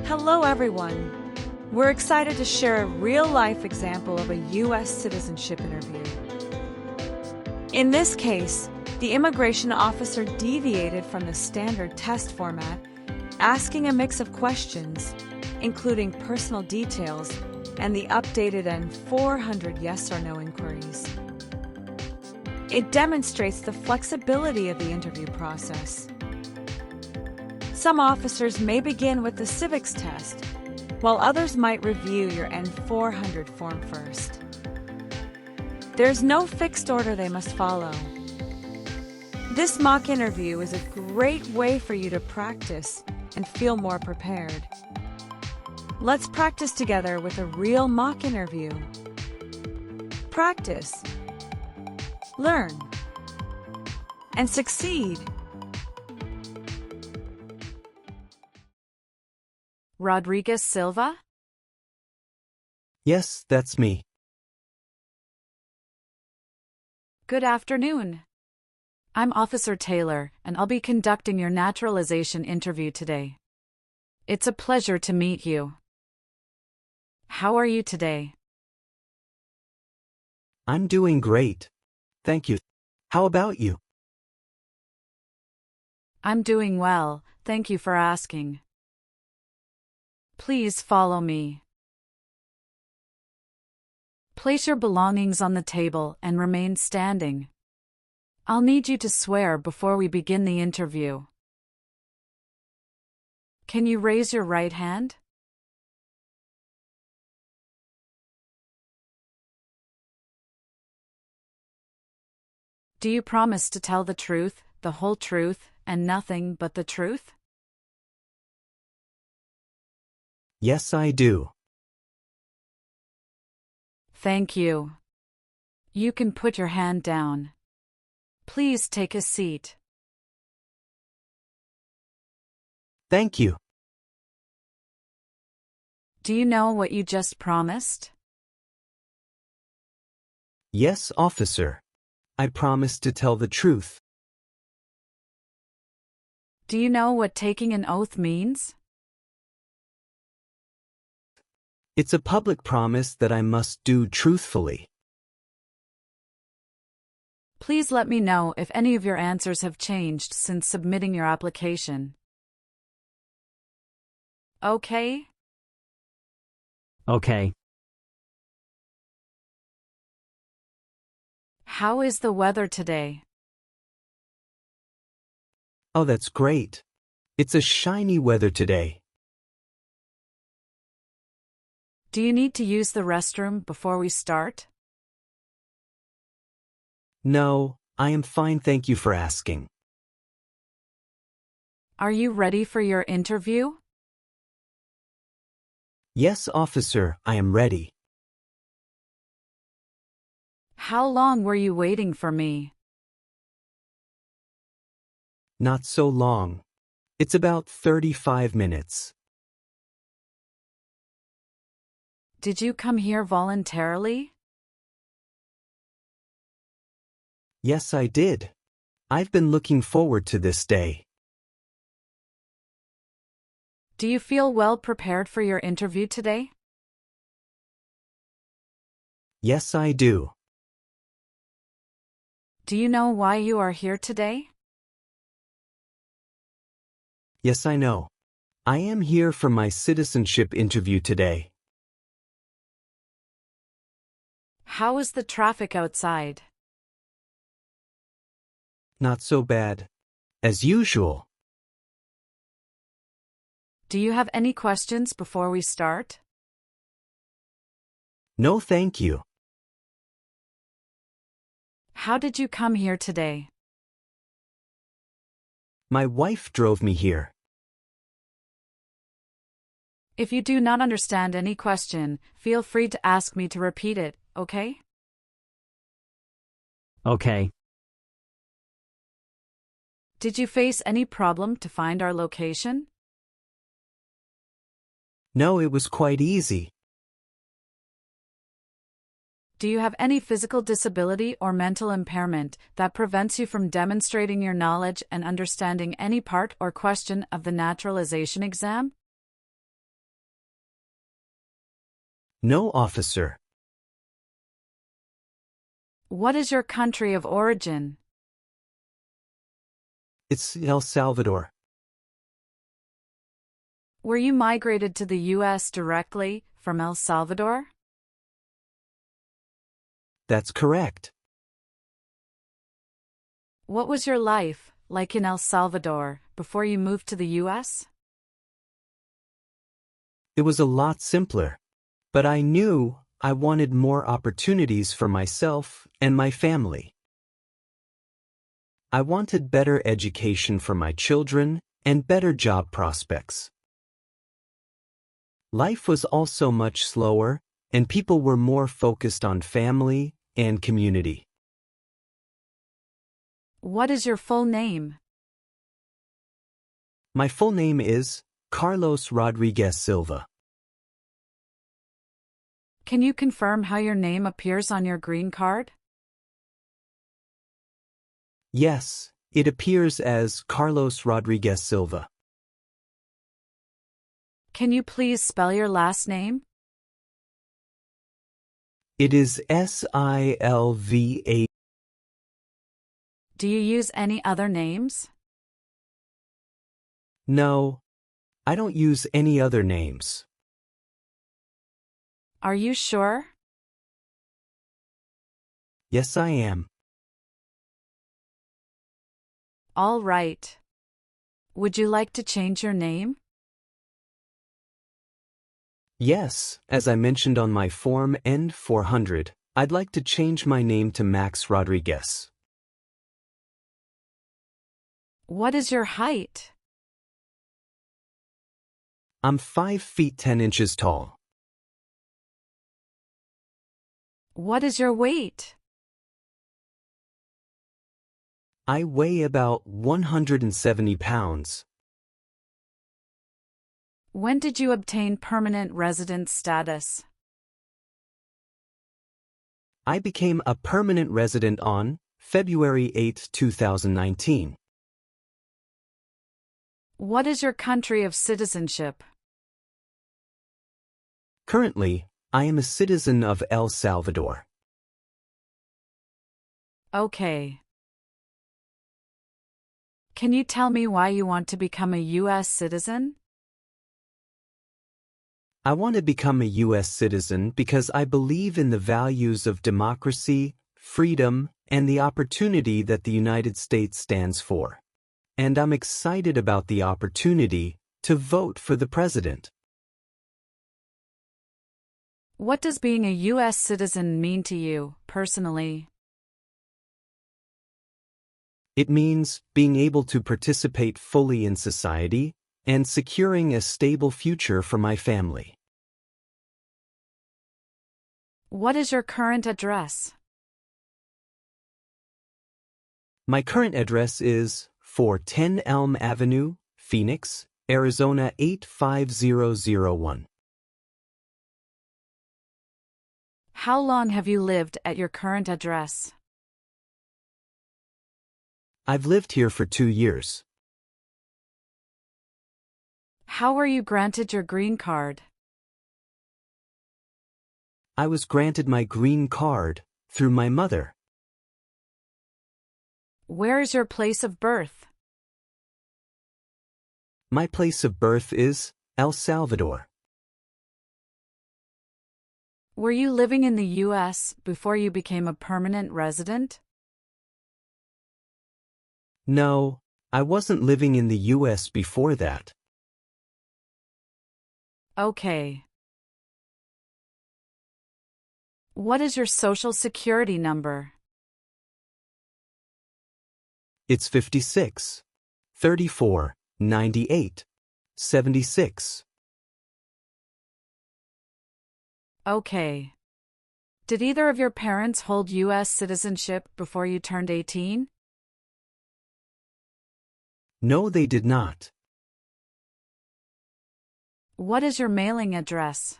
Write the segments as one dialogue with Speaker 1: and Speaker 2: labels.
Speaker 1: Hello everyone! We're excited to share a real-life example of a US citizenship interview. In this case, the immigration officer deviated from the standard test format, asking a mix of questions, including personal details and the updated N-400 yes or no inquiries. It demonstrates the flexibility of the interview process. Some officers may begin with the civics test, while others might review your N-400 form first. There's no fixed order they must follow. This mock interview is a great way for you to practice and feel more prepared. Let's practice together with a real mock interview. Practice, learn, and succeed.
Speaker 2: Rodriguez Silva?
Speaker 3: Yes, that's me.
Speaker 2: Good afternoon. I'm Officer Taylor, and I'll be conducting your naturalization interview today. It's a pleasure to meet you. How are you today?
Speaker 3: I'm doing great. Thank you. How about you?
Speaker 2: I'm doing well, thank you for asking. Please follow me. Place your belongings on the table and remain standing. I'll need you to swear before we begin the interview. Can you raise your right hand? Do you promise to tell the truth, the whole truth, and nothing but the truth?
Speaker 3: Yes, I do.
Speaker 2: Thank you. You can put your hand down. Please take a seat.
Speaker 3: Thank you.
Speaker 2: Do you know what you just promised?
Speaker 3: Yes, officer. I promise to tell the truth.
Speaker 2: Do you know what taking an oath means?
Speaker 3: It's a public promise that I must do truthfully.
Speaker 2: Please let me know if any of your answers have changed since submitting your application. Okay?
Speaker 4: Okay.
Speaker 2: How is the weather today?
Speaker 3: Oh, that's great. It's a shiny weather today.
Speaker 2: Do you need to use the restroom before we start?
Speaker 3: No, I am fine, thank you for asking.
Speaker 2: Are you ready for your interview?
Speaker 3: Yes, officer, I am ready.
Speaker 2: How long were you waiting for me?
Speaker 3: Not so long. It's about 35 minutes.
Speaker 2: Did you come here voluntarily?
Speaker 3: Yes, I did. I've been looking forward to this day.
Speaker 2: Do you feel well prepared for your interview today?
Speaker 3: Yes, I do.
Speaker 2: Do you know why you are here today?
Speaker 3: Yes, I know. I am here for my citizenship interview today.
Speaker 2: How is the traffic outside?
Speaker 3: Not so bad. As usual.
Speaker 2: Do you have any questions before we start?
Speaker 3: No, thank you.
Speaker 2: How did you come here today?
Speaker 3: My wife drove me here.
Speaker 2: If you do not understand any question, feel free to ask me to repeat it, okay?
Speaker 4: Okay.
Speaker 2: Did you face any problem to find our location?
Speaker 3: No, it was quite easy.
Speaker 2: Do you have any physical disability or mental impairment that prevents you from demonstrating your knowledge and understanding any part or question of the naturalization exam?
Speaker 3: No, officer.
Speaker 2: What is your country of origin?
Speaker 3: It's El Salvador.
Speaker 2: Were you migrated to the U.S. directly from El Salvador?
Speaker 3: That's correct.
Speaker 2: What was your life like in El Salvador before you moved to the U.S.?
Speaker 3: It was a lot simpler. But I knew I wanted more opportunities for myself and my family. I wanted better education for my children and better job prospects. Life was also much slower, and people were more focused on family and community.
Speaker 2: What is your full name?
Speaker 3: My full name is Carlos Rodriguez Silva.
Speaker 2: Can you confirm how your name appears on your green card?
Speaker 3: Yes, it appears as Carlos Rodriguez Silva.
Speaker 2: Can you please spell your last name?
Speaker 3: It is Silva.
Speaker 2: Do you use any other names?
Speaker 3: No, I don't use any other names.
Speaker 2: Are you sure?
Speaker 3: Yes, I am.
Speaker 2: All right. Would you like to change your name?
Speaker 3: Yes, as I mentioned on my form N-400, I'd like to change my name to Max Rodriguez.
Speaker 2: What is your height?
Speaker 3: I'm 5 feet 10 inches tall.
Speaker 2: What is your weight?
Speaker 3: I weigh about 170 pounds.
Speaker 2: When did you obtain permanent resident status?
Speaker 3: I became a permanent resident on February 8, 2019.
Speaker 2: What is your country of citizenship?
Speaker 3: Currently, I am a citizen of El Salvador.
Speaker 2: Okay. Can you tell me why you want to become a U.S. citizen?
Speaker 3: I want to become a U.S. citizen because I believe in the values of democracy, freedom, and the opportunity that the United States stands for. And I'm excited about the opportunity to vote for the president.
Speaker 2: What does being a U.S. citizen mean to you, personally?
Speaker 3: It means being able to participate fully in society and securing a stable future for my family.
Speaker 2: What is your current address?
Speaker 3: My current address is 410 Elm Avenue, Phoenix, Arizona 85001.
Speaker 2: How long have you lived at your current address?
Speaker 3: I've lived here for 2 years.
Speaker 2: How were you granted your green card?
Speaker 3: I was granted my green card through my mother.
Speaker 2: Where is your place of birth?
Speaker 3: My place of birth is El Salvador.
Speaker 2: Were you living in the U.S. before you became a permanent resident?
Speaker 3: No, I wasn't living in the U.S. before that.
Speaker 2: Okay. What is your social security number?
Speaker 3: It's 56, 34, 98, 76.
Speaker 2: Okay. Did either of your parents hold U.S. citizenship before you turned 18?
Speaker 3: No, they did not.
Speaker 2: What is your mailing address?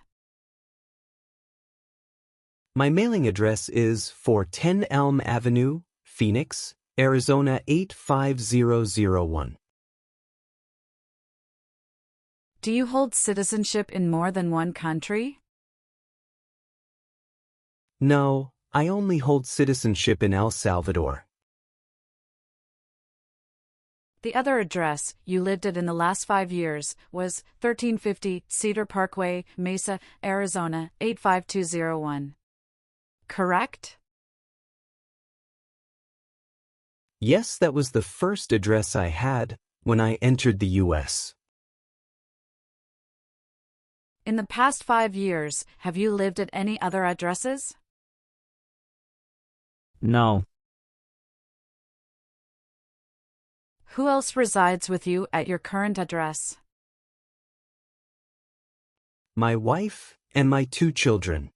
Speaker 3: My mailing address is 410 Elm Avenue, Phoenix, Arizona 85001.
Speaker 2: Do you hold citizenship in more than one country?
Speaker 3: No, I only hold citizenship in El Salvador.
Speaker 2: The other address you lived at in the last 5 years was 1350 Cedar Parkway, Mesa, Arizona 85201. Correct?
Speaker 3: Yes, that was the first address I had when I entered the U.S.
Speaker 2: In the past 5 years, have you lived at any other addresses?
Speaker 4: No.
Speaker 2: Who else resides with you at your current address?
Speaker 3: My wife and my 2 children.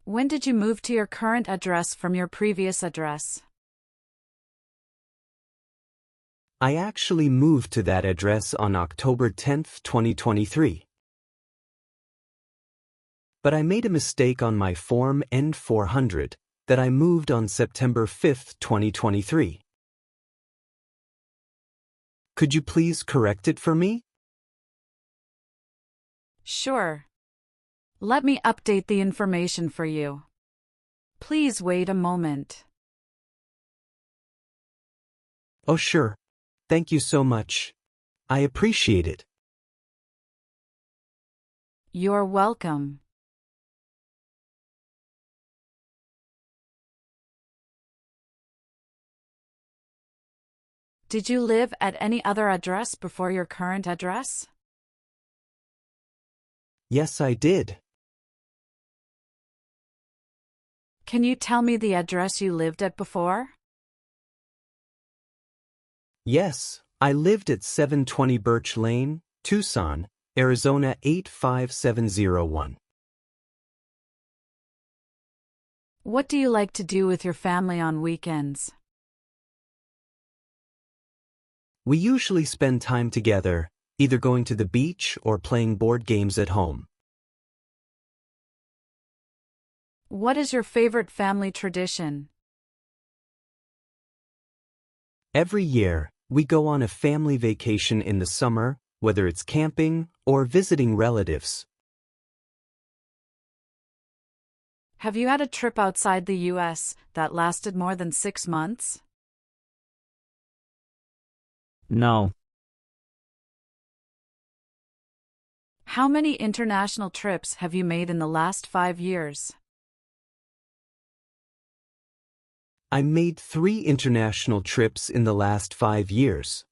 Speaker 2: When did you move to your current address from your previous address?
Speaker 3: I actually moved to that address on October 10, 2023. But I made a mistake on my Form N-400 that I moved on September 5, 2023. Could you please correct it for me?
Speaker 2: Sure. Let me update the information for you. Please wait a moment.
Speaker 3: Oh, sure. Thank you so much. I appreciate it.
Speaker 2: You're welcome. Did you live at any other address before your current address?
Speaker 3: Yes, I did.
Speaker 2: Can you tell me the address you lived at before?
Speaker 3: Yes, I lived at 720 Birch Lane, Tucson, Arizona 85701.
Speaker 2: What do you like to do with your family on weekends?
Speaker 3: We usually spend time together, either going to the beach or playing board games at home.
Speaker 2: What is your favorite family tradition?
Speaker 3: Every year, we go on a family vacation in the summer, whether it's camping or visiting relatives.
Speaker 2: Have you had a trip outside the U.S. that lasted more than 6 months?
Speaker 4: No.
Speaker 2: How many international trips have you made in the last 5 years?
Speaker 3: I made 3 international trips in the last 5 years.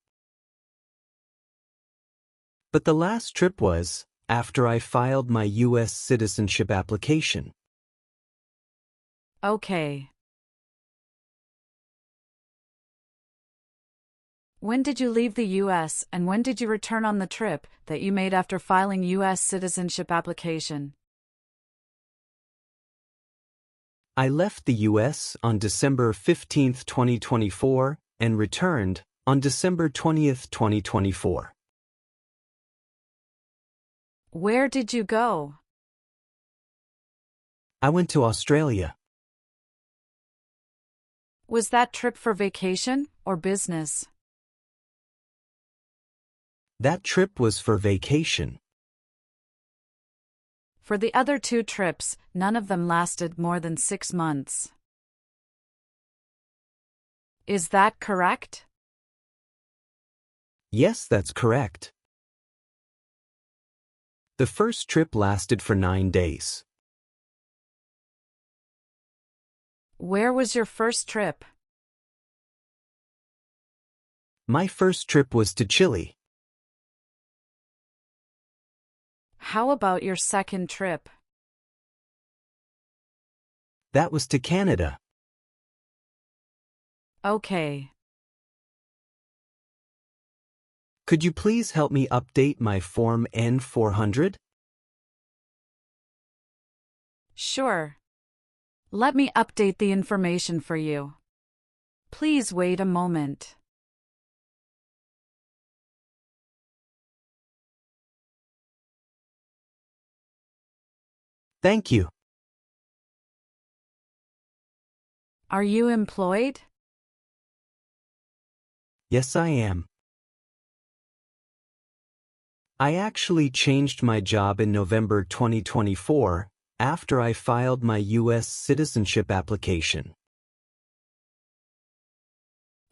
Speaker 3: But the last trip was after I filed my US citizenship application.
Speaker 2: Okay. When did you leave the U.S. and when did you return on the trip that you made after filing U.S. citizenship application?
Speaker 3: I left the U.S. on December 15, 2024, and returned on December 20, 2024.
Speaker 2: Where did you go?
Speaker 3: I went to Australia.
Speaker 2: Was that trip for vacation or business?
Speaker 3: That trip was for vacation.
Speaker 2: For the other 2 trips, none of them lasted more than 6 months. Is that correct?
Speaker 3: Yes, that's correct. The first trip lasted for 9 days.
Speaker 2: Where was your first trip?
Speaker 3: My first trip was to Chile.
Speaker 2: How about your second trip?
Speaker 3: That was to Canada.
Speaker 2: Okay.
Speaker 3: Could you please help me update my Form N-400?
Speaker 2: Sure. Let me update the information for you. Please wait a moment.
Speaker 3: Thank you.
Speaker 2: Are you employed?
Speaker 3: Yes, I am. I actually changed my job in November 2024 after I filed my US citizenship application.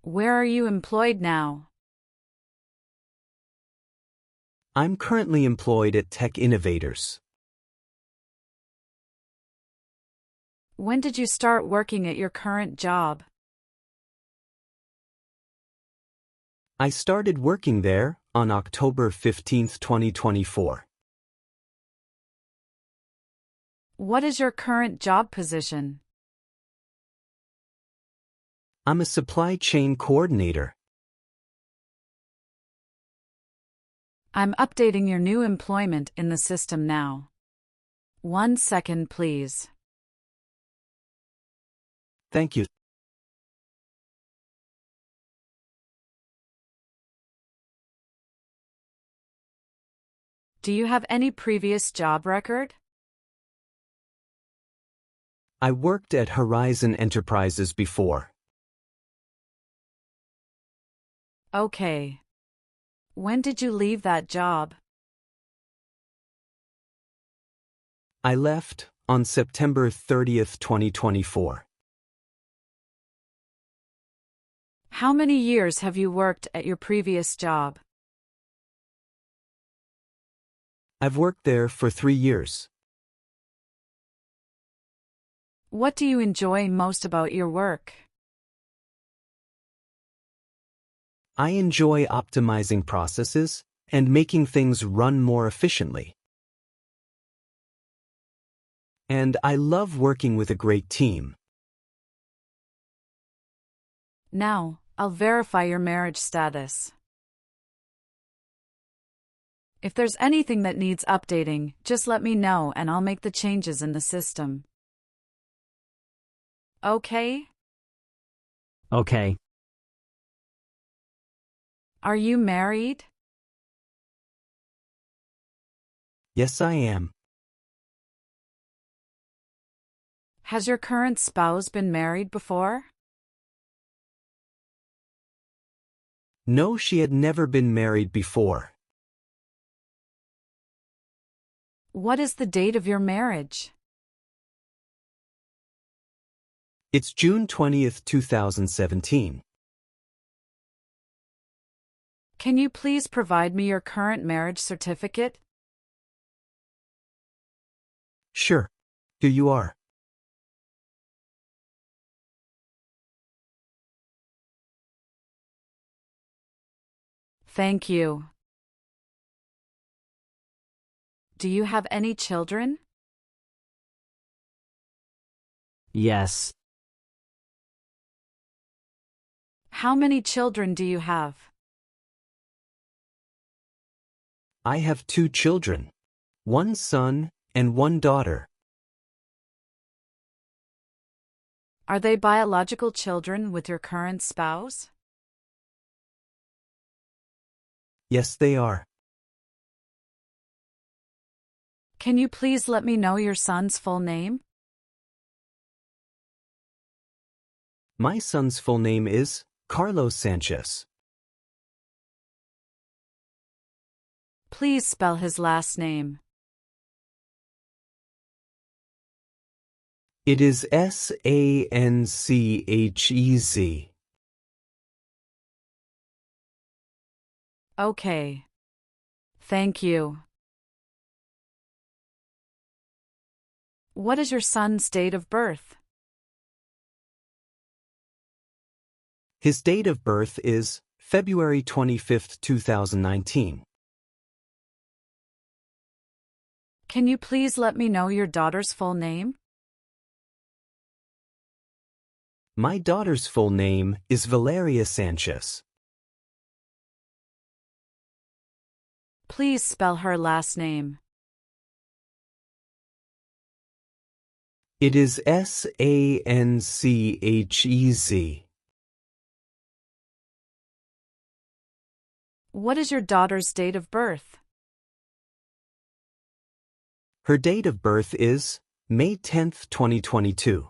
Speaker 2: Where are you employed now?
Speaker 3: I'm currently employed at Tech Innovators.
Speaker 2: When did you start working at your current job?
Speaker 3: I started working there on October 15, 2024.
Speaker 2: What is your current job position?
Speaker 3: I'm a supply chain coordinator.
Speaker 2: I'm updating your new employment in the system now. 1 second, please.
Speaker 3: Thank you.
Speaker 2: Do you have any previous job record?
Speaker 3: I worked at Horizon Enterprises before.
Speaker 2: Okay. When did you leave that job?
Speaker 3: I left on September 30, 2024.
Speaker 2: How many years have you worked at your previous job?
Speaker 3: I've worked there for 3 years.
Speaker 2: What do you enjoy most about your work?
Speaker 3: I enjoy optimizing processes and making things run more efficiently. And I love working with a great team.
Speaker 2: Now, I'll verify your marriage status. If there's anything that needs updating, just let me know and I'll make the changes in the system. Okay?
Speaker 3: Okay.
Speaker 2: Are you married?
Speaker 3: Yes, I am.
Speaker 2: Has your current spouse been married before?
Speaker 3: No, she had never been married before.
Speaker 2: What is the date of your marriage?
Speaker 3: It's June 20th, 2017.
Speaker 2: Can you please provide me your current marriage certificate?
Speaker 3: Sure. Here you are.
Speaker 2: Thank you. Do you have any children?
Speaker 3: Yes.
Speaker 2: How many children do you have?
Speaker 3: I have 2 children, 1 son and 1 daughter.
Speaker 2: Are they biological children with your current spouse?
Speaker 3: Yes, they are.
Speaker 2: Can you please let me know your son's full name?
Speaker 3: My son's full name is Carlos Sanchez.
Speaker 2: Please spell his last name.
Speaker 3: It is Sanchez.
Speaker 2: Okay. Thank you. What is your son's date of birth?
Speaker 3: His date of birth is February 25th, 2019.
Speaker 2: Can you please let me know your daughter's full name?
Speaker 3: My daughter's full name is Valeria Sanchez.
Speaker 2: Please spell her last name.
Speaker 3: It is Sanchez.
Speaker 2: What is your daughter's date of birth?
Speaker 3: Her date of birth is May 10th, 2022.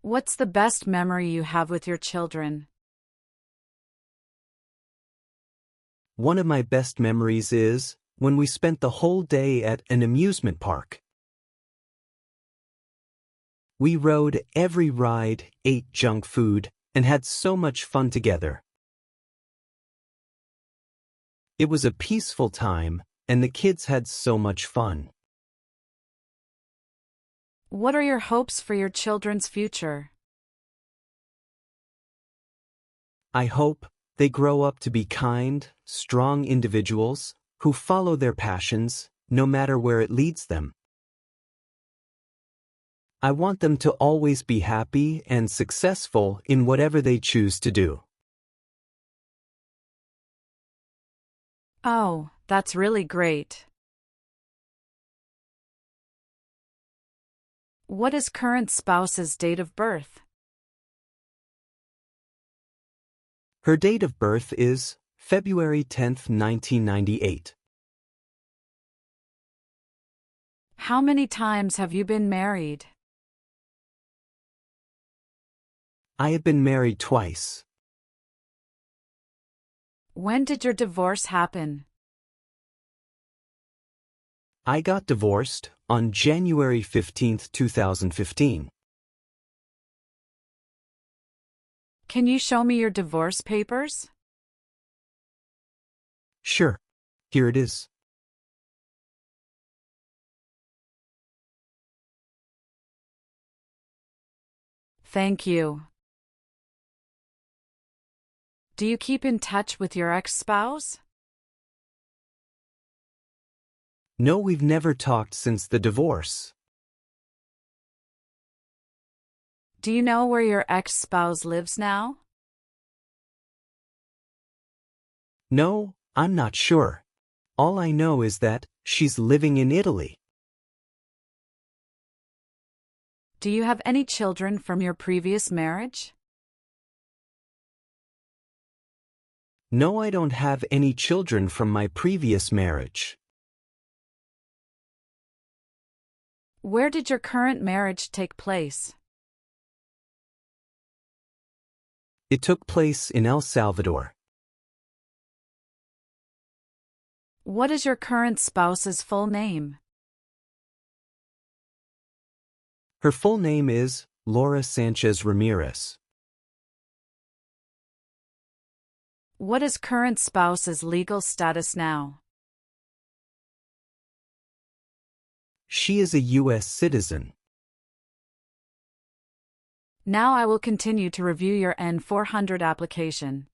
Speaker 2: What's the best memory you have with your children?
Speaker 3: One of my best memories is when we spent the whole day at an amusement park. We rode every ride, ate junk food, and had so much fun together. It was a peaceful time, and the kids had so much fun.
Speaker 2: What are your hopes for your children's future?
Speaker 3: I hope they grow up to be kind, strong individuals who follow their passions, no matter where it leads them. I want them to always be happy and successful in whatever they choose to do.
Speaker 2: Oh, that's really great. What is current spouse's date of birth?
Speaker 3: Her date of birth is February 10th, 1998.
Speaker 2: How many times have you been married?
Speaker 3: I have been married twice.
Speaker 2: When did your divorce happen?
Speaker 3: I got divorced on January 15th, 2015.
Speaker 2: Can you show me your divorce papers?
Speaker 3: Sure. Here it is.
Speaker 2: Thank you. Do you keep in touch with your ex-spouse?
Speaker 3: No, we've never talked since the divorce.
Speaker 2: Do you know where your ex-spouse lives now?
Speaker 3: No, I'm not sure. All I know is that she's living in Italy.
Speaker 2: Do you have any children from your previous marriage?
Speaker 3: No, I don't have any children from my previous marriage.
Speaker 2: Where did your current marriage take place?
Speaker 3: It took place in El Salvador.
Speaker 2: What is your current spouse's full name?
Speaker 3: Her full name is Laura Sanchez Ramirez.
Speaker 2: What is current spouse's legal status now?
Speaker 3: She is a US citizen.
Speaker 2: Now I will continue to review your N-400 application.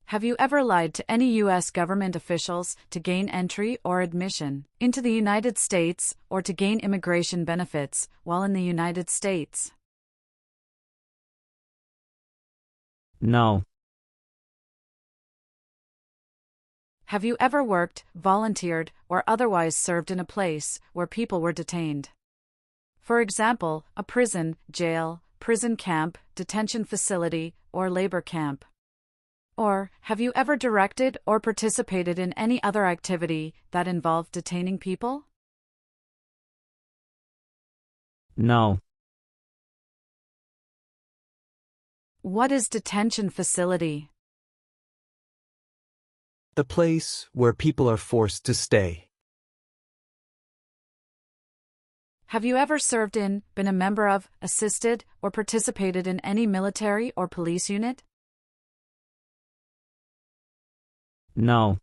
Speaker 2: Have you ever lied to any U.S. government officials to gain entry or admission into the United States or to gain immigration benefits while in the United States?
Speaker 4: No.
Speaker 2: Have you ever worked, volunteered, or otherwise served in a place where people were detained? For example, a prison, jail, prison camp, detention facility, or labor camp. Or, have you ever directed or participated in any other activity that involved detaining people?
Speaker 4: No.
Speaker 2: What is detention facility?
Speaker 3: The place where people are forced to stay.
Speaker 2: Have you ever served in, been a member of, assisted, or participated in any military or police unit?
Speaker 4: No.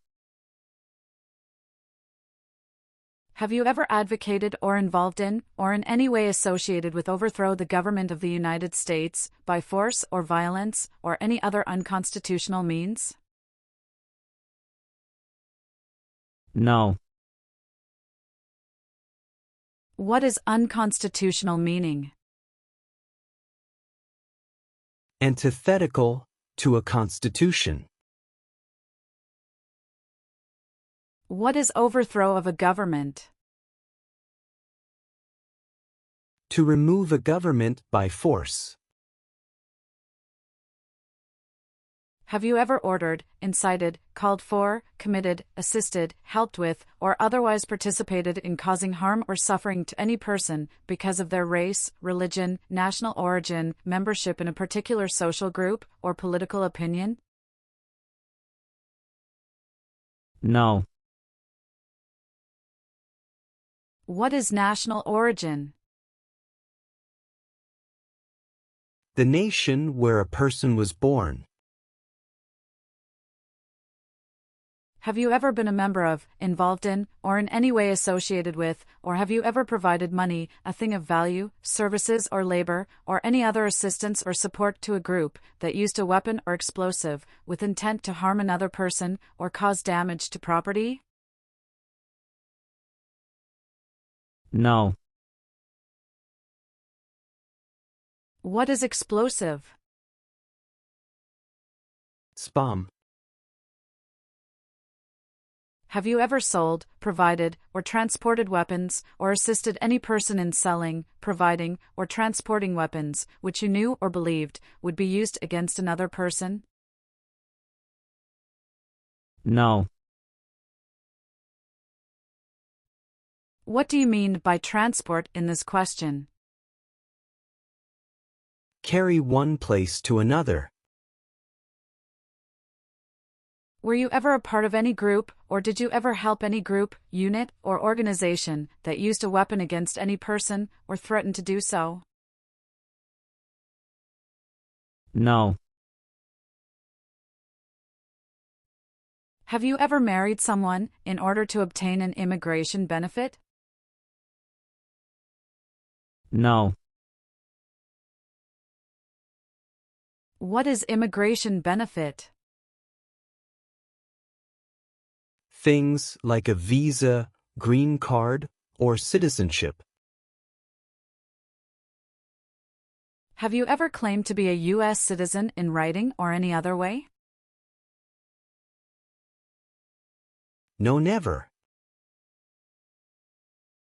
Speaker 2: Have you ever advocated or involved in, or in any way associated with overthrow the government of the United States, by force or violence, or any other unconstitutional means?
Speaker 4: No.
Speaker 2: What is unconstitutional meaning?
Speaker 3: Antithetical to a constitution.
Speaker 2: What is overthrow of a government?
Speaker 3: To remove a government by force.
Speaker 2: Have you ever ordered, incited, called for, committed, assisted, helped with, or otherwise participated in causing harm or suffering to any person because of their race, religion, national origin, membership in a particular social group, or political opinion?
Speaker 4: No.
Speaker 2: What is national origin?
Speaker 3: The nation where a person was born.
Speaker 2: Have you ever been a member of, involved in, or in any way associated with, or have you ever provided money, a thing of value, services or labor, or any other assistance or support to a group that used a weapon or explosive with intent to harm another person or cause damage to property?
Speaker 4: No.
Speaker 2: What is explosive?
Speaker 3: Spam.
Speaker 2: Have you ever sold, provided, or transported weapons, or assisted any person in selling, providing, or transporting weapons, which you knew or believed would be used against another person?
Speaker 4: No.
Speaker 2: What do you mean by transport in this question?
Speaker 3: Carry one place to another.
Speaker 2: Were you ever a part of any group, or did you ever help any group, unit, or organization that used a weapon against any person, or threatened to do so?
Speaker 4: No.
Speaker 2: Have you ever married someone in order to obtain an immigration benefit?
Speaker 4: No.
Speaker 2: What is immigration benefit?
Speaker 3: Things like a visa, green card, or citizenship.
Speaker 2: Have you ever claimed to be a U.S. citizen in writing or any other way?
Speaker 3: No, never.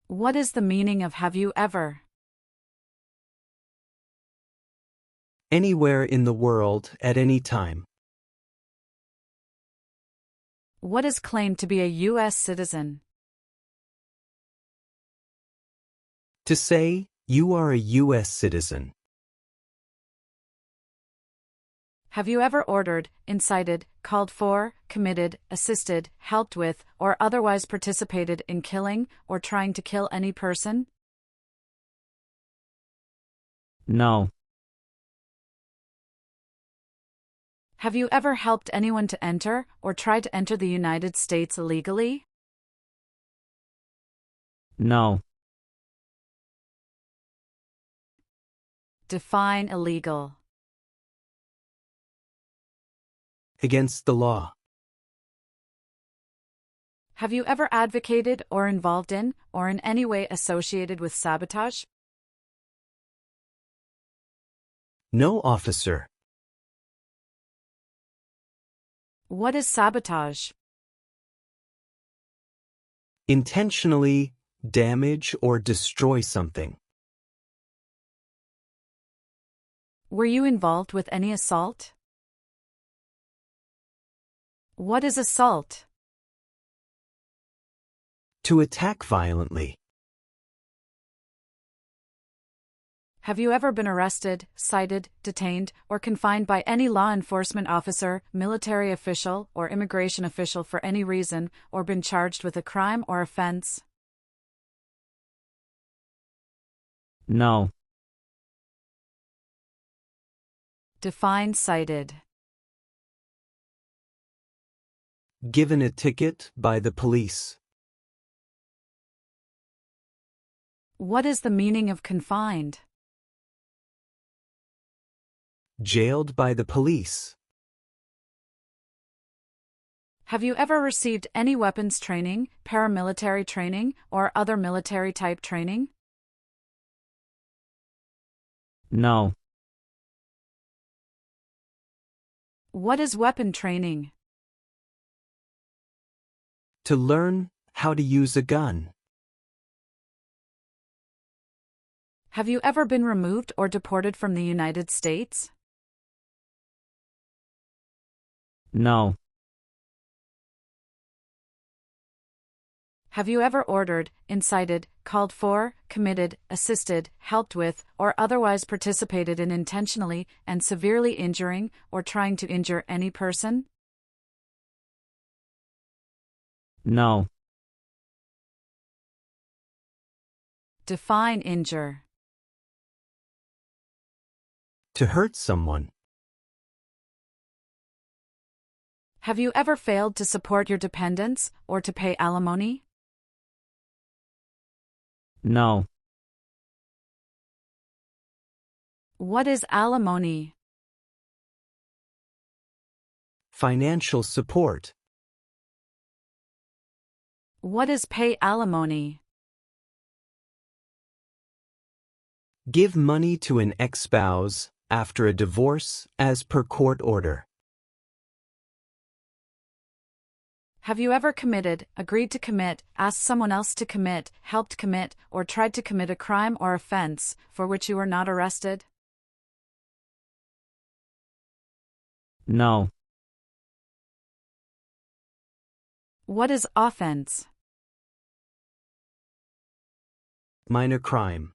Speaker 2: What is the meaning of have you ever?
Speaker 3: Anywhere in the world at any time.
Speaker 2: What is claimed to be a U.S. citizen?
Speaker 3: To say, you are a U.S. citizen.
Speaker 2: Have you ever ordered, incited, called for, committed, assisted, helped with, or otherwise participated in killing or trying to kill any person?
Speaker 4: No.
Speaker 2: Have you ever helped anyone to enter or try to enter the United States illegally?
Speaker 4: No.
Speaker 2: Define illegal.
Speaker 3: Against the law.
Speaker 2: Have you ever advocated or involved in, or in any way associated with sabotage?
Speaker 3: No, officer.
Speaker 2: What is sabotage?
Speaker 3: Intentionally damage or destroy something.
Speaker 2: Were you involved with any assault? What is assault?
Speaker 3: To attack violently.
Speaker 2: Have you ever been arrested, cited, detained, or confined by any law enforcement officer, military official, or immigration official for any reason, or been charged with a crime or offense?
Speaker 4: No.
Speaker 2: Define cited.
Speaker 3: Given a ticket by the police.
Speaker 2: What is the meaning of confined?
Speaker 3: Jailed by the police.
Speaker 2: Have you ever received any weapons training, paramilitary training, or other military-type training?
Speaker 4: No.
Speaker 2: What is weapon training?
Speaker 3: To learn how to use a gun.
Speaker 2: Have you ever been removed or deported from the United States?
Speaker 4: No.
Speaker 2: Have you ever ordered, incited, called for, committed, assisted, helped with, or otherwise participated in intentionally and severely injuring or trying to injure any person?
Speaker 4: No.
Speaker 2: Define injure.
Speaker 3: To hurt someone.
Speaker 2: Have you ever failed to support your dependents or to pay alimony?
Speaker 4: No.
Speaker 2: What is alimony?
Speaker 3: Financial support.
Speaker 2: What is pay alimony?
Speaker 3: Give money to an ex-spouse after a divorce as per court order.
Speaker 2: Have you ever committed, agreed to commit, asked someone else to commit, helped commit, or tried to commit a crime or offense for which you were not arrested?
Speaker 4: No.
Speaker 2: What is offense?
Speaker 3: Minor crime.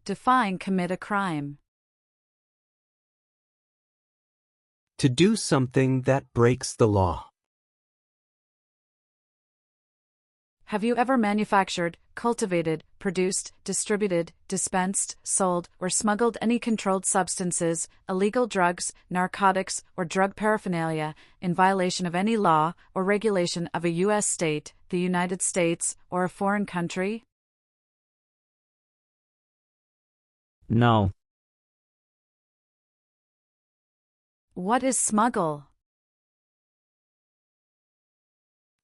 Speaker 2: Define commit a crime.
Speaker 3: To do something that breaks the law.
Speaker 2: Have you ever manufactured, cultivated, produced, distributed, dispensed, sold, or smuggled any controlled substances, illegal drugs, narcotics, or drug paraphernalia, in violation of any law or regulation of a U.S. state, the United States, or a foreign country?
Speaker 4: No.
Speaker 2: What is smuggle?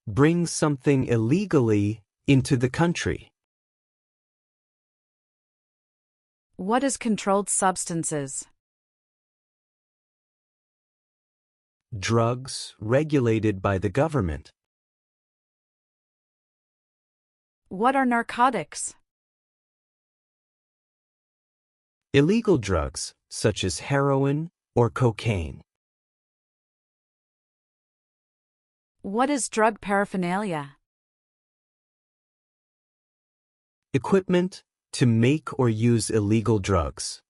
Speaker 3: Bring something illegally into the country.
Speaker 2: What is controlled substances?
Speaker 3: Drugs regulated by the government.
Speaker 2: What are narcotics?
Speaker 3: Illegal drugs, such as heroin or cocaine.
Speaker 2: What is drug paraphernalia?
Speaker 3: Equipment to make or use illegal drugs.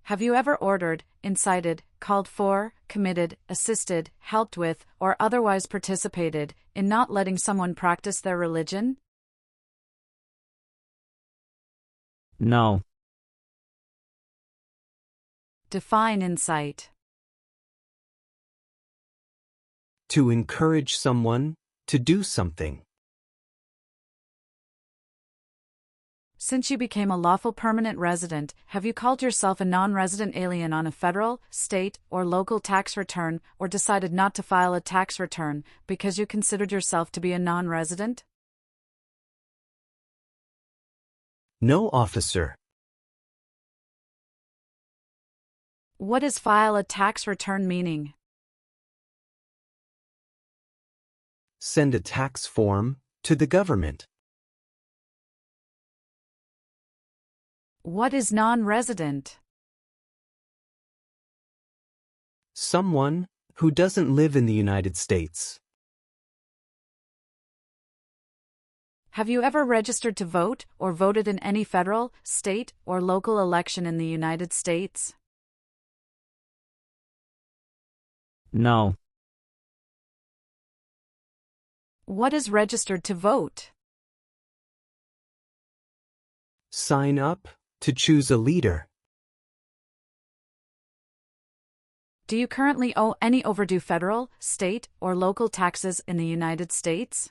Speaker 2: Have you ever ordered, incited, called for, committed, assisted, helped with, or otherwise participated in not letting someone practice their religion?
Speaker 4: No.
Speaker 2: Define incite.
Speaker 3: To encourage someone to do something.
Speaker 2: Since you became a lawful permanent resident, have you called yourself a non-resident alien on a federal, state, or local tax return, or decided not to file a tax return because you considered yourself to be a non-resident?
Speaker 3: No, officer.
Speaker 2: What is file a tax return meaning?
Speaker 3: Send a tax form to the government.
Speaker 2: What is non-resident?
Speaker 3: Someone who doesn't live in the United States.
Speaker 2: Have you ever registered to vote or voted in any federal, state, or local election in the United States?
Speaker 4: No.
Speaker 2: What is registered to vote?
Speaker 3: Sign up to choose a leader.
Speaker 2: Do you currently owe any overdue federal, state, or local taxes in the United States?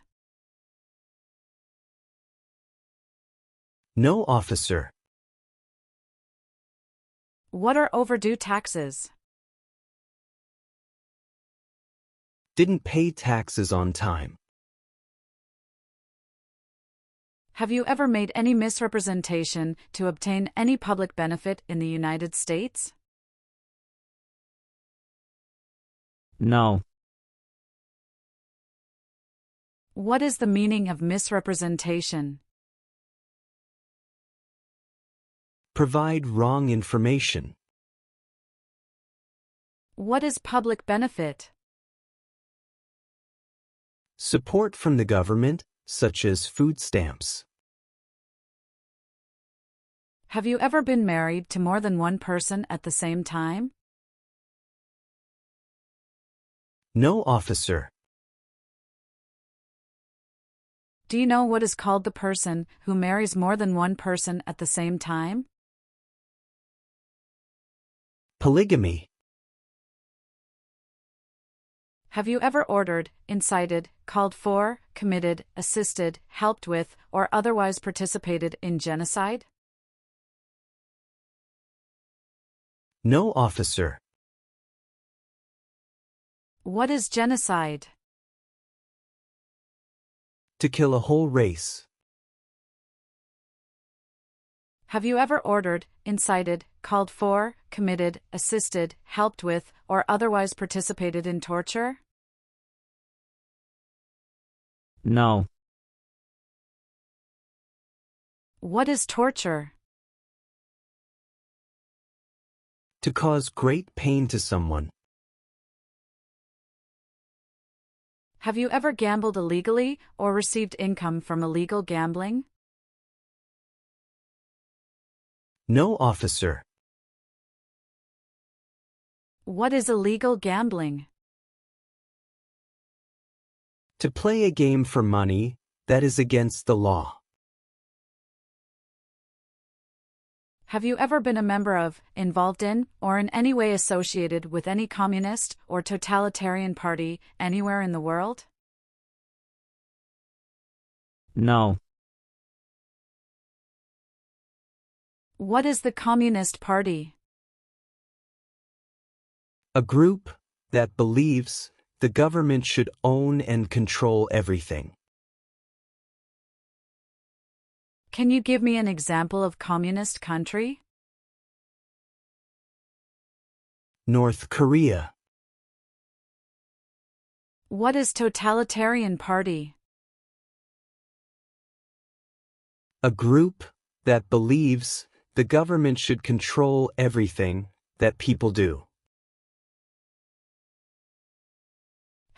Speaker 3: No, officer.
Speaker 2: What are overdue taxes?
Speaker 3: Didn't pay taxes on time.
Speaker 2: Have you ever made any misrepresentation to obtain any public benefit in the United States?
Speaker 4: No.
Speaker 2: What is the meaning of misrepresentation?
Speaker 3: Provide wrong information.
Speaker 2: What is public benefit?
Speaker 3: Support from the government, such as food stamps.
Speaker 2: Have you ever been married to more than one person at the same time?
Speaker 3: No, officer.
Speaker 2: Do you know what is called the person who marries more than one person at the same time?
Speaker 3: Polygamy.
Speaker 2: Have you ever ordered, incited, called for, committed, assisted, helped with, or otherwise participated in genocide?
Speaker 3: No, officer.
Speaker 2: What is genocide?
Speaker 3: To kill a whole race.
Speaker 2: Have you ever ordered, incited, called for, committed, assisted, helped with, or otherwise participated in torture?
Speaker 4: No.
Speaker 2: What is torture?
Speaker 3: To cause great pain to someone.
Speaker 2: Have you ever gambled illegally or received income from illegal gambling?
Speaker 3: No, officer.
Speaker 2: What is illegal gambling?
Speaker 3: To play a game for money that is against the law.
Speaker 2: Have you ever been a member of, involved in, or in any way associated with any communist or totalitarian party anywhere in the world?
Speaker 4: No.
Speaker 2: What is the Communist Party?
Speaker 3: A group that believes the government should own and control everything.
Speaker 2: Can you give me an example of communist country?
Speaker 3: North Korea.
Speaker 2: What is totalitarian party?
Speaker 3: A group that believes the government should control everything that people do.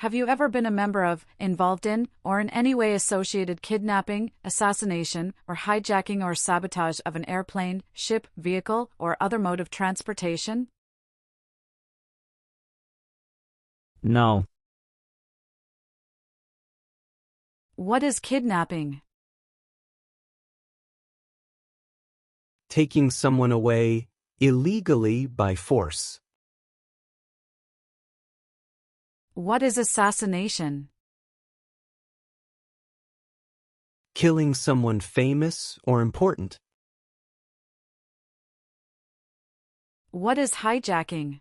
Speaker 2: Have you ever been a member of, involved in, or in any way associated kidnapping, assassination, or hijacking or sabotage of an airplane, ship, vehicle, or other mode of transportation?
Speaker 4: No.
Speaker 2: What is kidnapping?
Speaker 3: Taking someone away illegally by force.
Speaker 2: What is assassination?
Speaker 3: Killing someone famous or important.
Speaker 2: What is hijacking?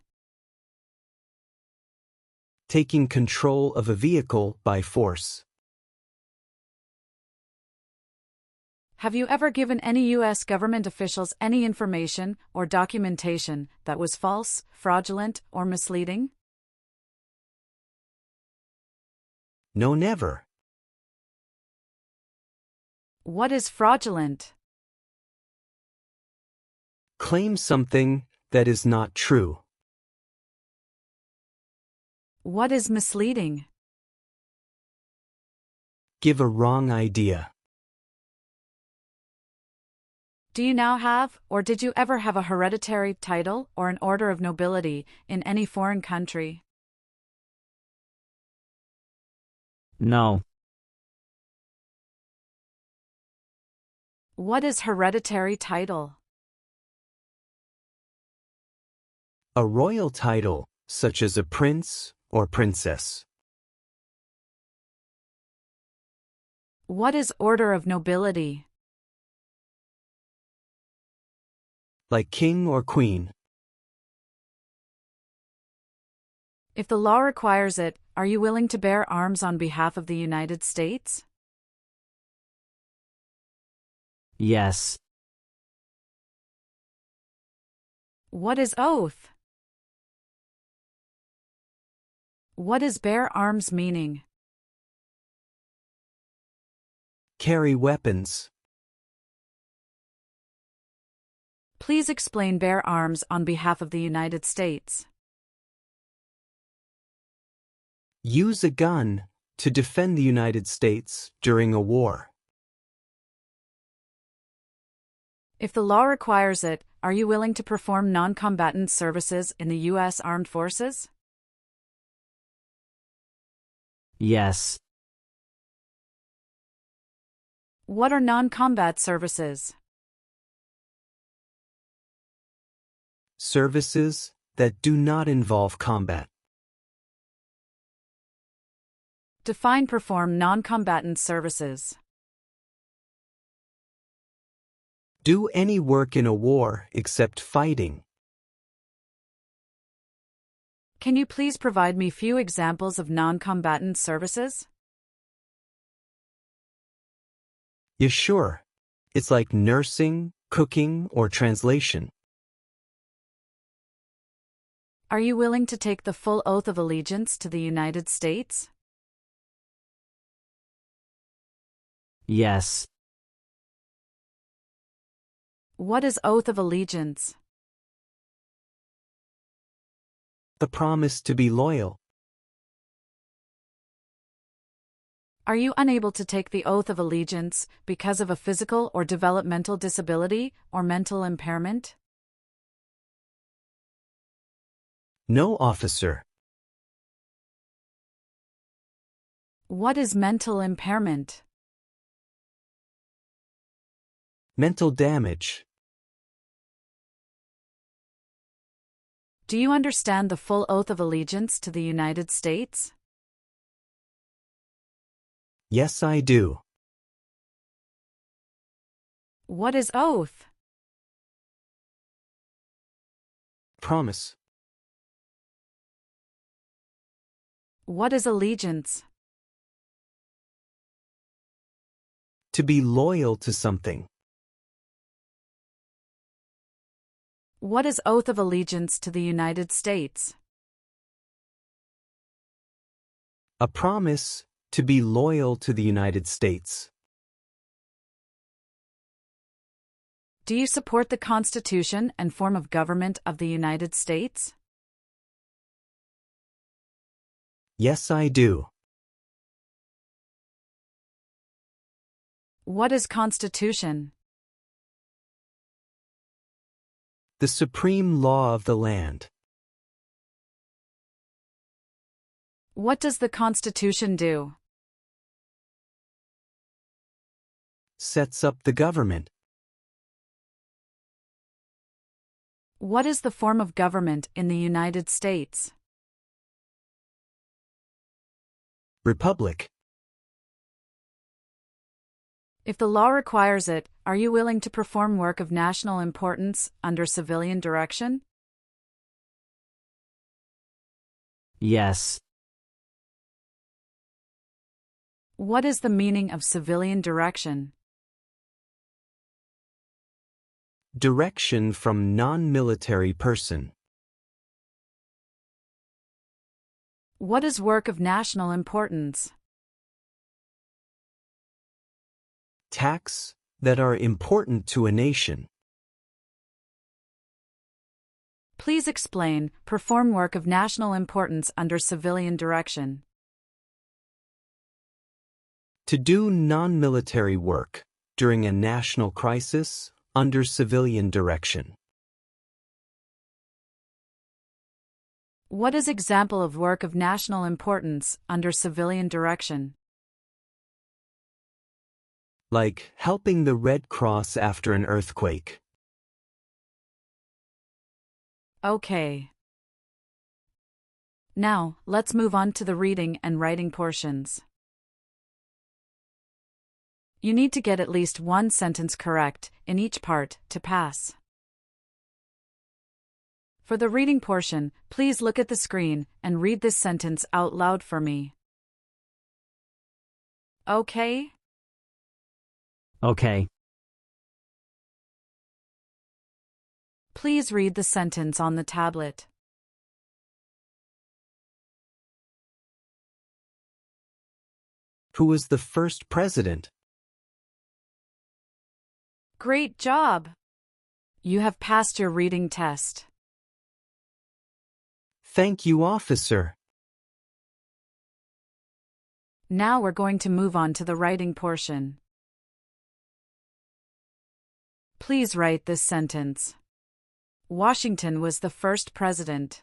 Speaker 3: Taking control of a vehicle by force.
Speaker 2: Have you ever given any U.S. government officials any information or documentation that was false, fraudulent, or misleading?
Speaker 3: No, never.
Speaker 2: What is fraudulent?
Speaker 3: Claim something that is not true.
Speaker 2: What is misleading?
Speaker 3: Give a wrong idea.
Speaker 2: Do you now have, or did you ever have a hereditary title or an order of nobility in any foreign country?
Speaker 4: No.
Speaker 2: What is hereditary title?
Speaker 3: A royal title, such as a prince or princess.
Speaker 2: What is order of nobility?
Speaker 3: Like king or queen.
Speaker 2: If the law requires it, are you willing to bear arms on behalf of the United States?
Speaker 4: Yes.
Speaker 2: What is oath? What is bear arms meaning?
Speaker 3: Carry weapons.
Speaker 2: Please explain bear arms on behalf of the United States.
Speaker 3: Use a gun to defend the United States during a war.
Speaker 2: If the law requires it, are you willing to perform non-combatant services in the U.S. Armed Forces?
Speaker 4: Yes.
Speaker 2: What are non-combat services?
Speaker 3: Services that do not involve combat.
Speaker 2: Define perform non-combatant services.
Speaker 3: Do any work in a war except fighting.
Speaker 2: Can you please provide me few examples of non-combatant services?
Speaker 3: Yeah, sure. It's like nursing, cooking, or translation.
Speaker 2: Are you willing to take the full oath of allegiance to the United States?
Speaker 4: Yes.
Speaker 2: What is oath of allegiance?
Speaker 3: The promise to be loyal.
Speaker 2: Are you unable to take the oath of allegiance because of a physical or developmental disability or mental impairment?
Speaker 3: No, officer.
Speaker 2: What is mental impairment?
Speaker 3: Mental damage.
Speaker 2: Do you understand the full oath of allegiance to the United States?
Speaker 3: Yes, I do.
Speaker 2: What is oath?
Speaker 3: Promise.
Speaker 2: What is allegiance?
Speaker 3: To be loyal to something.
Speaker 2: What is oath of allegiance to the United States?
Speaker 3: A promise to be loyal to the United States.
Speaker 2: Do you support the Constitution and form of government of the United States?
Speaker 3: Yes, I do.
Speaker 2: What is Constitution?
Speaker 3: The supreme law of the land.
Speaker 2: What does the Constitution do?
Speaker 3: Sets up the government.
Speaker 2: What is the form of government in the United States?
Speaker 3: Republic.
Speaker 2: If the law requires it, are you willing to perform work of national importance under civilian direction?
Speaker 4: Yes.
Speaker 2: What is the meaning of civilian direction?
Speaker 3: Direction from non-military person.
Speaker 2: What is work of national importance?
Speaker 3: Tasks that are important to a nation.
Speaker 2: Please explain, perform work of national importance under civilian direction.
Speaker 3: To do non-military work during a national crisis under civilian direction.
Speaker 2: What is example of work of national importance under civilian direction?
Speaker 3: Like helping the Red Cross after an earthquake.
Speaker 2: Okay. Now, let's move on to the reading and writing portions. You need to get at least one sentence correct in each part to pass. For the reading portion, please look at the screen and read this sentence out loud for me. Okay?
Speaker 4: Okay.
Speaker 2: Please read the sentence on the tablet.
Speaker 3: Who was the first president?
Speaker 2: Great job! You have passed your reading test.
Speaker 3: Thank you, officer.
Speaker 2: Now we're going to move on to the writing portion. Please write this sentence. Washington was the first president.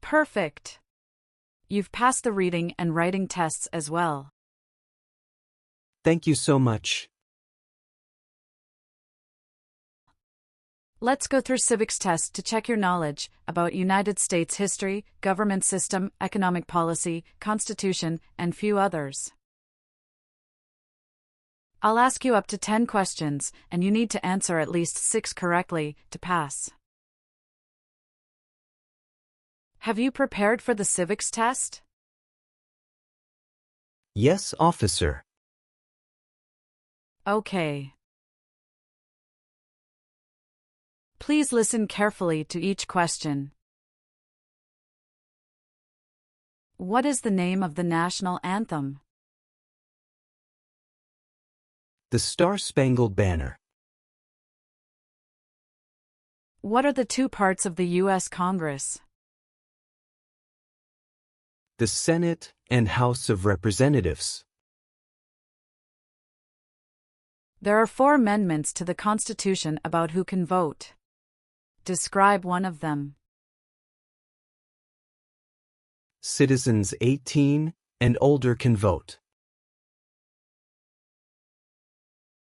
Speaker 2: Perfect. You've passed the reading and writing tests as well.
Speaker 3: Thank you so much.
Speaker 2: Let's go through civics tests to check your knowledge about United States history, government system, economic policy, constitution, and few others. I'll ask you up to 10 questions, and you need to answer at least 6 correctly to pass. Have you prepared for the civics test?
Speaker 3: Yes, officer.
Speaker 2: Okay. Please listen carefully to each question. What is the name of the national anthem?
Speaker 3: The Star-Spangled Banner.
Speaker 2: What are the 2 parts of the U.S. Congress?
Speaker 3: The Senate and House of Representatives.
Speaker 2: There are 4 amendments to the Constitution about who can vote. Describe one of them.
Speaker 3: Citizens 18 and older can vote.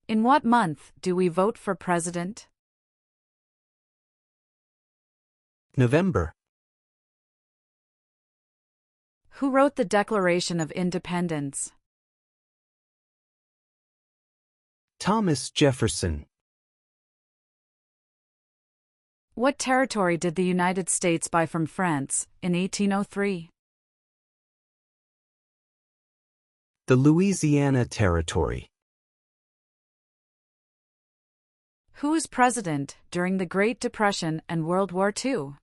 Speaker 2: In what month do we vote for president?
Speaker 3: November.
Speaker 2: Who wrote the Declaration of Independence?
Speaker 3: Thomas Jefferson.
Speaker 2: What territory did the United States buy from France in 1803?
Speaker 3: The Louisiana Territory.
Speaker 2: Who was president during the Great Depression and World War II?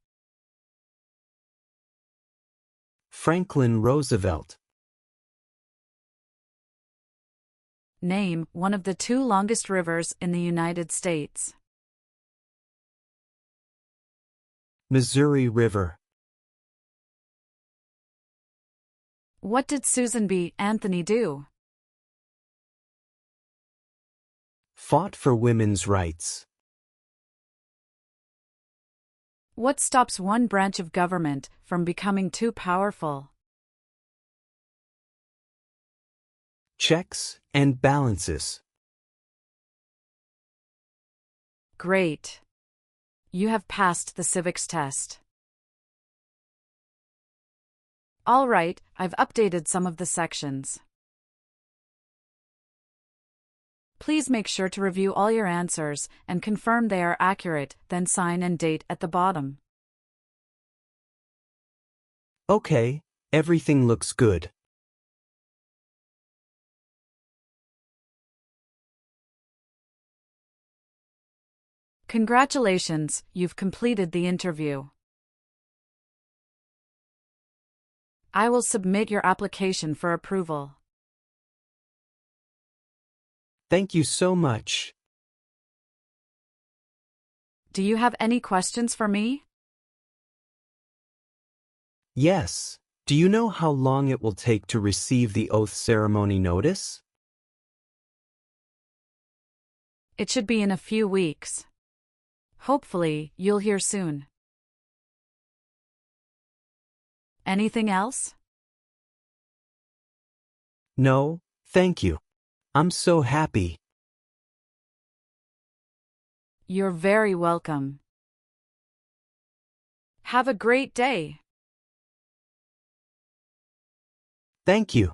Speaker 3: Franklin Roosevelt.
Speaker 2: Name one of the 2 longest rivers in the United States.
Speaker 3: Missouri River.
Speaker 2: What did Susan B. Anthony do?
Speaker 3: Fought for women's rights.
Speaker 2: What stops one branch of government from becoming too powerful?
Speaker 3: Checks and balances.
Speaker 2: Great. You have passed the civics test. All right, I've updated some of the sections. Please make sure to review all your answers and confirm they are accurate, then sign and date at the bottom.
Speaker 3: Okay, everything looks good.
Speaker 2: Congratulations, you've completed the interview. I will submit your application for approval.
Speaker 3: Thank you so much.
Speaker 2: Do you have any questions for me?
Speaker 3: Yes. Do you know how long it will take to receive the oath ceremony notice?
Speaker 2: It should be in a few weeks. Hopefully, you'll hear soon. Anything else?
Speaker 3: No, thank you. I'm so happy.
Speaker 2: You're very welcome. Have a great day.
Speaker 3: Thank you.